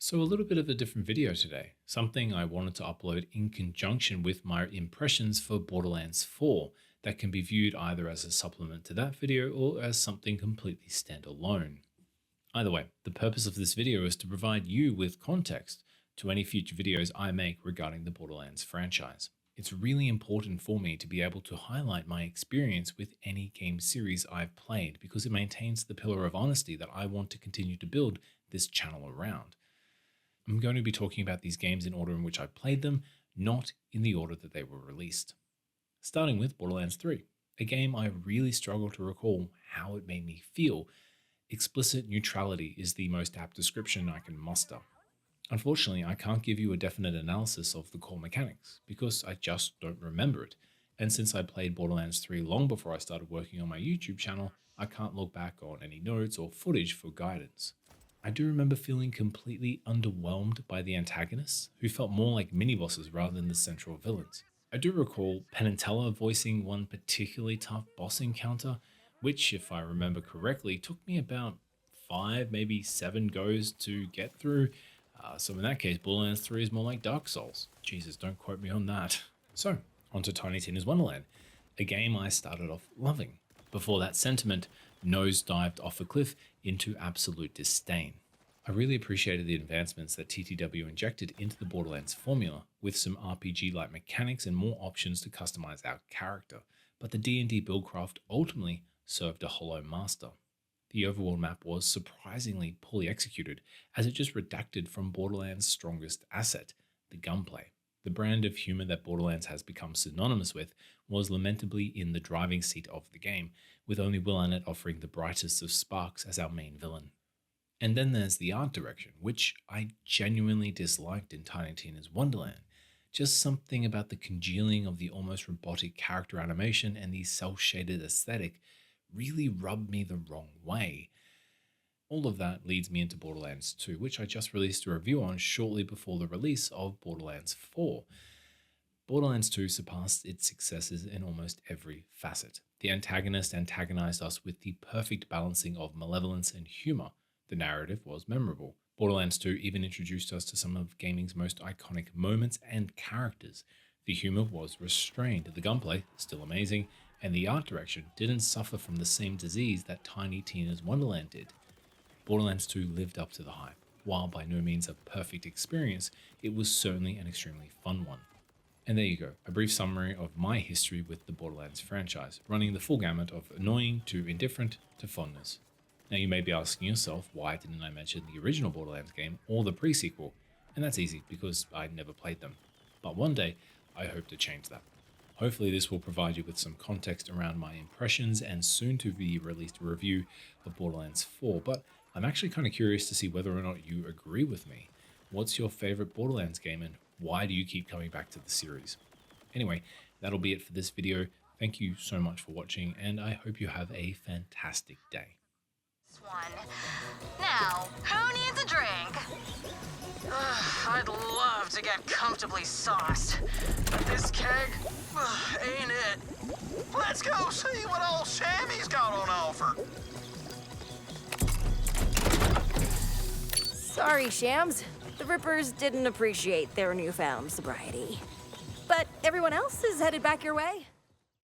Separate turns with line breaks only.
So a little bit of a different video today, something I wanted to upload in conjunction with my impressions for Borderlands 4 that can be viewed either as a supplement to that video or as something completely standalone. Either way, the purpose of this video is to provide you with context to any future videos I make regarding the Borderlands franchise. It's really important for me to be able to highlight my experience with any game series I've played because it maintains the pillar of honesty that I want to continue to build this channel around. I'm going to be talking about these games in order in which I played them, not in the order that they were released. Starting with Borderlands 3, a game I really struggle to recall how it made me feel. Explicit neutrality is the most apt description I can muster. Unfortunately, I can't give you a definite analysis of the core mechanics because I just don't remember it. And since I played Borderlands 3 long before I started working on my YouTube channel, I can't look back on any notes or footage for guidance. I do remember feeling completely underwhelmed by the antagonists, who felt more like mini-bosses rather than the central villains. I do recall Penintella voicing one particularly tough boss encounter, which, if I remember correctly, took me about 5, maybe 7 goes to get through. So in that case, Borderlands 3 is more like Dark Souls. Jesus, don't quote me on that. So, onto Tiny Tina's Wonderland, a game I started off loving. Before that sentiment nosedived off a cliff into absolute disdain. I really appreciated the advancements that TTW injected into the Borderlands formula, with some RPG-like mechanics and more options to customize our character, but the D&D buildcraft ultimately served a hollow master. The overworld map was surprisingly poorly executed, as it just redacted from Borderlands' strongest asset, the gunplay. The brand of humour that Borderlands has become synonymous with was lamentably in the driving seat of the game, with only Will Arnett offering the brightest of sparks as our main villain. And then there's the art direction, which I genuinely disliked in Tiny Tina's Wonderland. Just something about the congealing of the almost robotic character animation and the cel-shaded aesthetic really rubbed me the wrong way. All of that leads me into Borderlands 2, which I just released a review on shortly before the release of Borderlands 4. Borderlands 2 surpassed its successors in almost every facet. The antagonist antagonized us with the perfect balancing of malevolence and humor. The narrative was memorable. Borderlands 2 even introduced us to some of gaming's most iconic moments and characters. The humor was restrained, the gunplay still amazing, and the art direction didn't suffer from the same disease that Tiny Tina's Wonderland did. Borderlands 2 lived up to the hype. While by no means a perfect experience, it was certainly an extremely fun one. And there you go, a brief summary of my history with the Borderlands franchise, running the full gamut of annoying to indifferent to fondness. Now you may be asking yourself, why didn't I mention the original Borderlands game or the pre-sequel? And that's easy, because I never played them. But one day, I hope to change that. Hopefully this will provide you with some context around my impressions and soon to be released review of Borderlands 4, but I'm actually kind of curious to see whether or not you agree with me. What's your favorite Borderlands game and why do you keep coming back to the series? Anyway, that'll be it for this video. Thank you so much for watching and I hope you have a fantastic day.
Now, who needs a drink? I'd love to get comfortably sauced, but this keg ain't it. Let's go see what old Sammy's got on offer.
Sorry, Shams. The Rippers didn't appreciate their newfound sobriety. But everyone else is headed back your way.